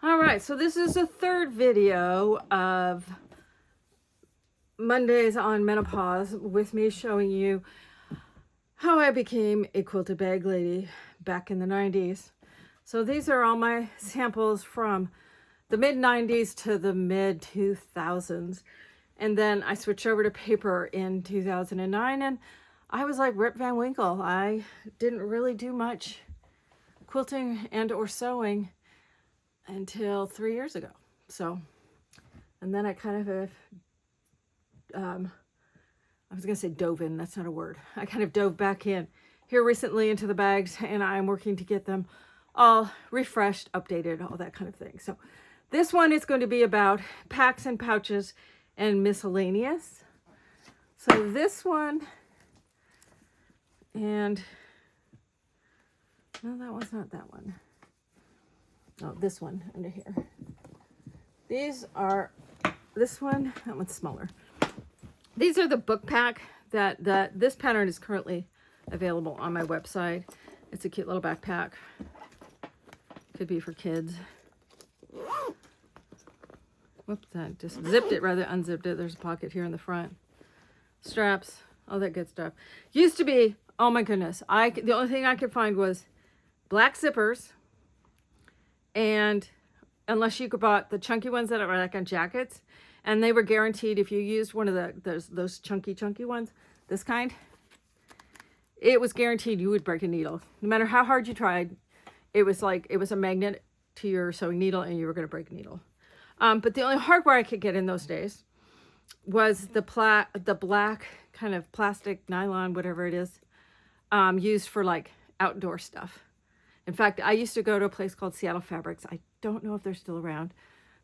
All right, so this is the third video of Mondays on Menopause with me showing you how I became a quilted bag lady back in the 90s. So these are all my samples from the mid 90s to the mid 2000s. And then I switched over to paper in 2009 and I was like Rip Van Winkle. I didn't really do much quilting and or sewing until 3 years ago. So, and then I kind of, I was going to say dove in, that's not a word. I kind of dove back in here recently into the bags, and I'm working to get them all refreshed, updated, all that kind of thing. So this one is going to be about packs and pouches and miscellaneous. So this one, and no, that one's not that one. Oh, this one under here. These are, this one, that one's smaller. These are the book pack that this pattern is currently available on my website. It's a cute little backpack. Could be for kids. Whoops, I just zipped it rather than unzipped it. There's a pocket here in the front. Straps, all that good stuff. Used to be, oh my goodness, the only thing I could find was black zippers. And unless you could bought the chunky ones that are like on jackets, and they were guaranteed if you used one of those chunky ones, this kind, it was guaranteed you would break a needle. No matter how hard you tried, it was a magnet to your sewing needle and you were going to break a needle. But the only hardware I could get in those days was the black kind of plastic, nylon, whatever it is, used for like outdoor stuff. In fact, I used to go to a place called Seattle Fabrics. I don't know if they're still around.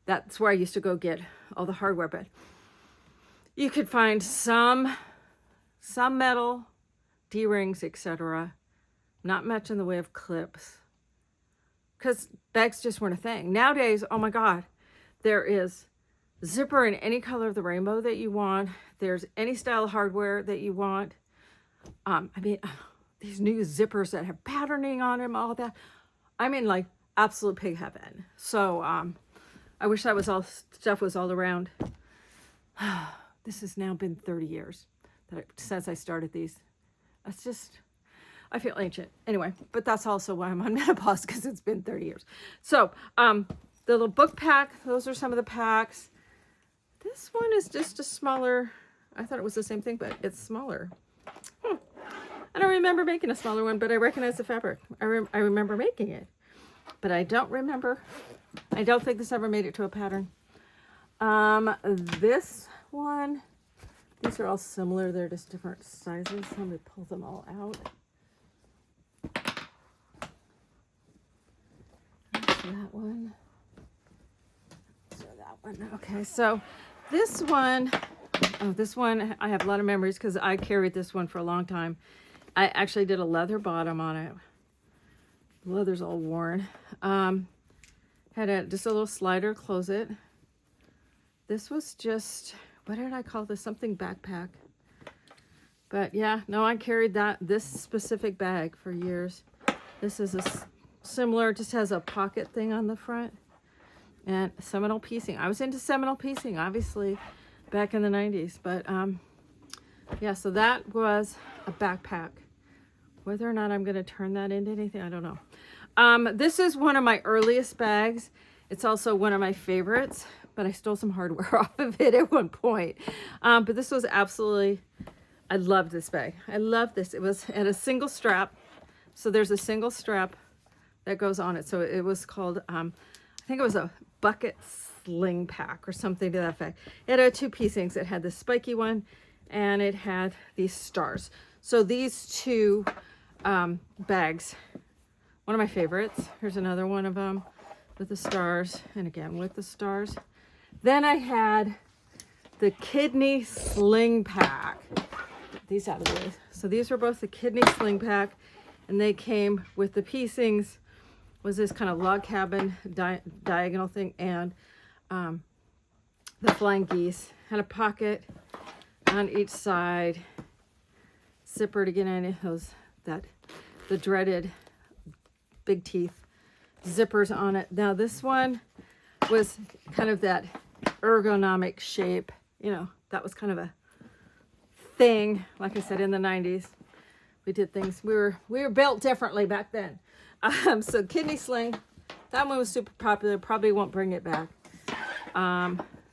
That's where I used to go get all the hardware, but you could find some metal, D-rings, etc. Not much in the way of clips, because bags just weren't a thing. Nowadays, oh my God, there is zipper in any color of the rainbow that you want. There's any style of hardware that you want. These new zippers that have patterning on them, all that. I mean, like absolute pig heaven. So I wish that stuff was all around. This has now been 30 years since I started these. It's just, I feel ancient. Anyway, but that's also why I'm on menopause, because it's been 30 years. So the little book pack, those are some of the packs. This one is just a smaller, I thought it was the same thing, but it's smaller. I don't remember making a smaller one, but I recognize the fabric. I remember making it, but I don't think this ever made it to a pattern. This one, these are all similar. They're just different sizes. Let me pull them all out. That one. So that one. Okay, so this one, I have a lot of memories because I carried this one for a long time. I actually did a leather bottom on it. The leather's all worn. Had just a little slider, close it. This was just, what did I call this? Something backpack. But yeah, no, I carried this specific bag for years. This is a similar, just has a pocket thing on the front. And Seminole piecing. I was into Seminole piecing, obviously, back in the 90s. But yeah, so that was a backpack. Whether or not I'm going to turn that into anything, I don't know. This is one of my earliest bags. It's also one of my favorites, but I stole some hardware off of it at one point. But this was absolutely, I loved this bag. I love this. It was at a single strap. So there's a single strap that goes on it. So it was called, I think it was a bucket sling pack or something to that effect. It had two piecings. It had the spiky one and it had these stars. So these two bags, one of my favorites. Here's another one of them with the stars, and again with the stars. Then I had the kidney sling pack. Get these out of the way. So these were both the kidney sling pack, and they came with the piecings. Was this kind of log cabin diagonal thing, and the flying geese had a pocket on each side, zipper to get any of those, the dreaded big teeth zippers on it. Now this one, was kind of that ergonomic shape. You know, that was kind of a thing. Like I said, in the 90s, we did things. We were built differently back then. So kidney sling, that one was super popular. Probably won't bring it back.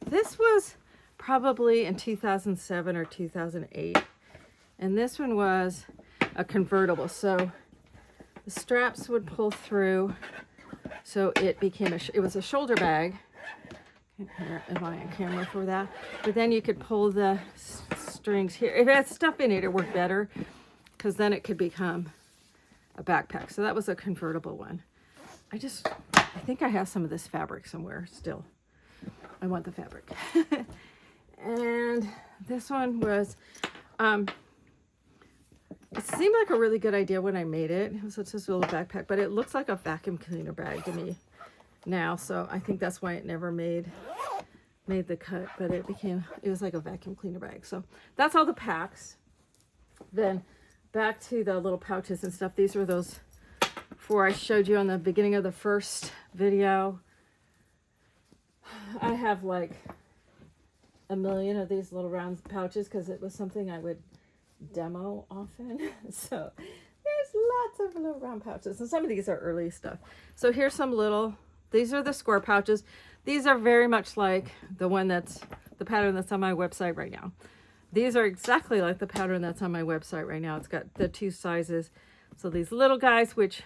This was probably in 2007 or 2008. And this one was a convertible. So the straps would pull through. So it became it was a shoulder bag. Here, am I on camera for that? But then you could pull the strings here. If it had stuff in it, it worked better because then it could become a backpack. So that was a convertible one. I think I have some of this fabric somewhere still. I want the fabric. And this one was, it seemed like a really good idea when I made it. It was just a little backpack, but it looks like a vacuum cleaner bag to me now. So I think that's why it never made the cut, but it was like a vacuum cleaner bag. So that's all the packs. Then back to the little pouches and stuff. These were those 4 I showed you on the beginning of the first video. I have like a million of these little round pouches because it was something I would demo often. So there's lots of little round pouches, and some of these are early stuff. So here's some these are the square pouches. These are very much like the pattern that's on my website right now. These are exactly like the pattern that's on my website right now. It's got the 2 sizes. So these little guys, which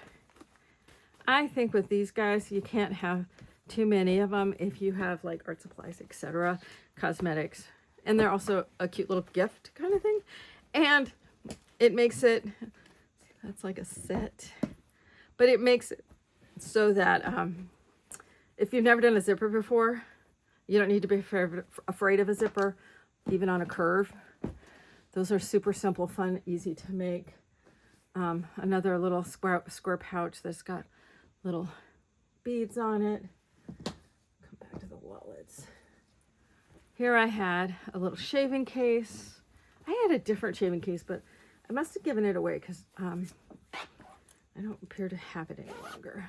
I think with these guys, you can't have too many of them if you have like art supplies, etc., cosmetics. And they're also a cute little gift kind of thing. And it makes it, that's like a set, but it makes it so that if you've never done a zipper before, you don't need to be afraid of a zipper, even on a curve. Those are super simple, fun, easy to make. Another little square pouch that's got little beads on it. Come back to the wallets. Here I had a little shaving case. I had a different shaving case, but I must have given it away because I don't appear to have it any longer.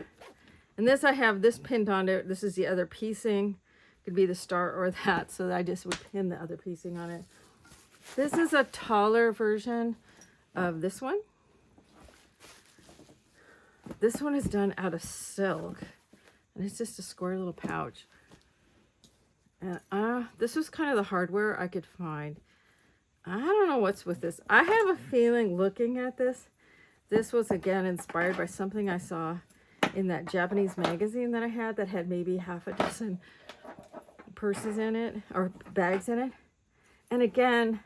And this, I have this pinned on it. This is the other piecing. Could be the star or that. So I just would pin the other piecing on it. This is a taller version of this one. This one is done out of silk. And it's just a square little pouch. And this was kind of the hardware I could find. I don't know what's with this. I have a feeling looking at this was again inspired by something I saw in that Japanese magazine that I had that had maybe half a dozen purses in it or bags in it. And again,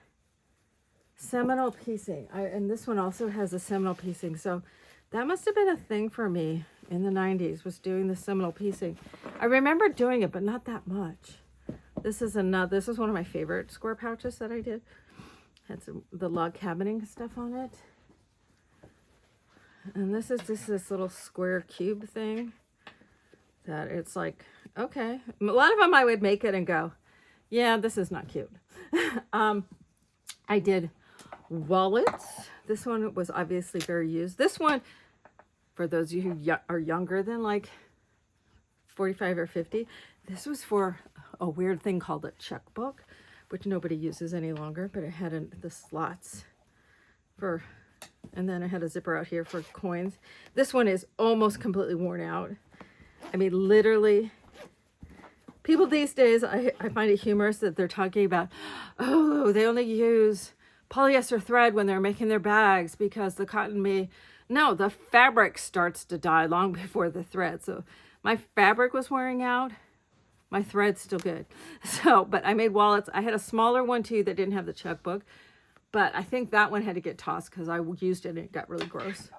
seminal piecing. And this one also has a seminal piecing. So that must have been a thing for me in the 90s, was doing the seminal piecing. I remember doing it, but not that much. This is one of my favorite square pouches that I did. Had the log cabining stuff on it. And this is just this little square cube thing that it's like, okay. A lot of them I would make it and go, yeah, this is not cute. I did wallets. This one was obviously very used. This one, for those of you who are younger than like 45 or 50, this was for a weird thing called a checkbook, which nobody uses any longer, but it had the slots for, and then I had a zipper out here for coins. This one is almost completely worn out. I mean, literally, people these days, I find it humorous that they're talking about, oh, they only use polyester thread when they're making their bags because the cotton no, the fabric starts to die long before the thread. So my fabric was wearing out. My thread's still good. So, but I made wallets. I had a smaller one too that didn't have the checkbook, but I think that one had to get tossed because I used it and it got really gross.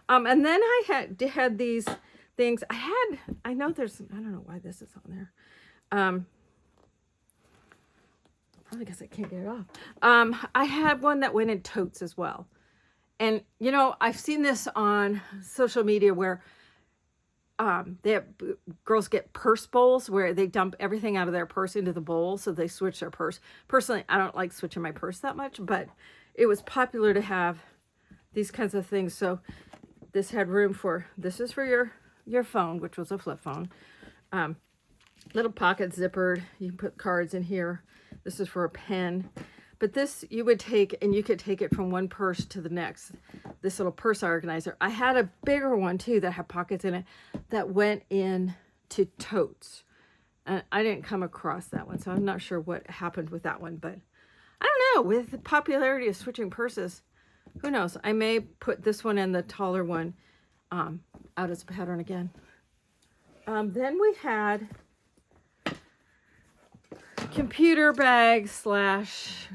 And then I had these things. I don't know why this is on there. Probably because I can't get it off. I had one that went in totes as well. And, you know, I've seen this on social media where girls get purse bowls where they dump everything out of their purse into the bowl, so they switch their purse. Personally, I don't like switching my purse that much, but it was popular to have these kinds of things. So this had room for, this is for your phone, which was a flip phone. little pocket zippered. You can put cards in here. This is for a pen. But this you would take, and you could take it from one purse to the next. This little purse organizer. I had a bigger one too that had pockets in it that went in to totes. And I didn't come across that one, so I'm not sure what happened with that one. But I don't know, with the popularity of switching purses, who knows? I may put this one and the taller one out as a pattern again. Then we had computer bag slash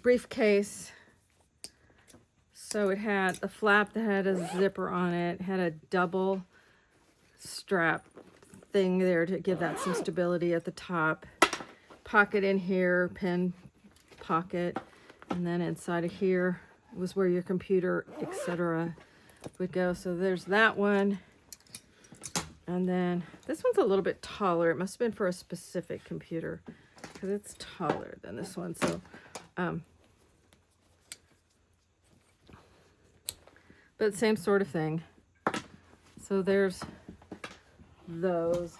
briefcase. So it had a flap that had a zipper on it, had a double strap thing there to give that some stability at the top. Pocket in here, pen pocket, and then inside of here was where your computer, etc. would go. So there's that one. And then this one's a little bit taller. It must have been for a specific computer because it's taller than this one. So, but same sort of thing. So there's those.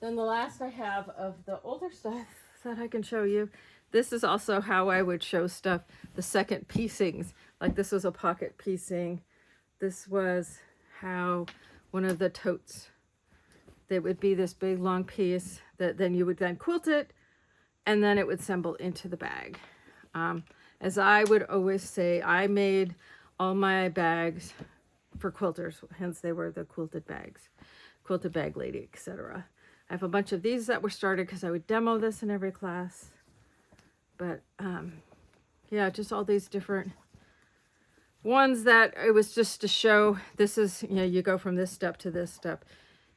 Then the last I have of the older stuff that I can show you. This is also how I would show stuff. The second piecings. Like this was a pocket piecing. This was how one of the totes. There would be this big long piece that then you would then quilt it, and then it would assemble into the bag. As I would always say, I made all my bags for quilters, hence they were the quilted bags, quilted bag lady, etc. I have a bunch of these that were started because I would demo this in every class. But yeah, just all these different ones that it was just to show. This is, you know, you go from this step to this step.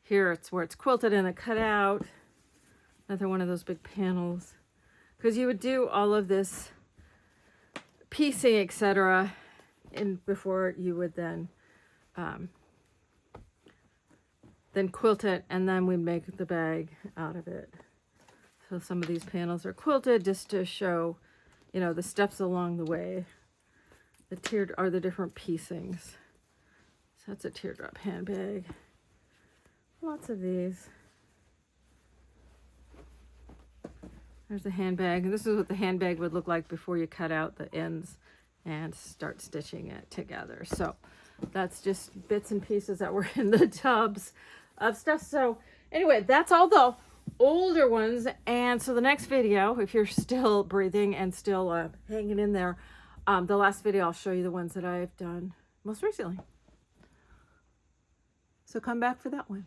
Here it's where it's quilted and it cut out. Another one of those big panels. Because you would do all of this piecing, etc. before you would then quilt it, and then we make the bag out of it. So some of these panels are quilted just to show, you know, the steps along the way. The tiered are the different piecings. So that's a teardrop handbag. Lots of these. There's a handbag. And this is what the handbag would look like before you cut out the ends and start stitching it together. So that's just bits and pieces that were in the tubs of stuff. So anyway, that's all the older ones. And so the next video, if you're still breathing and still hanging in there, the last video I'll show you the ones that I've done most recently. So come back for that one.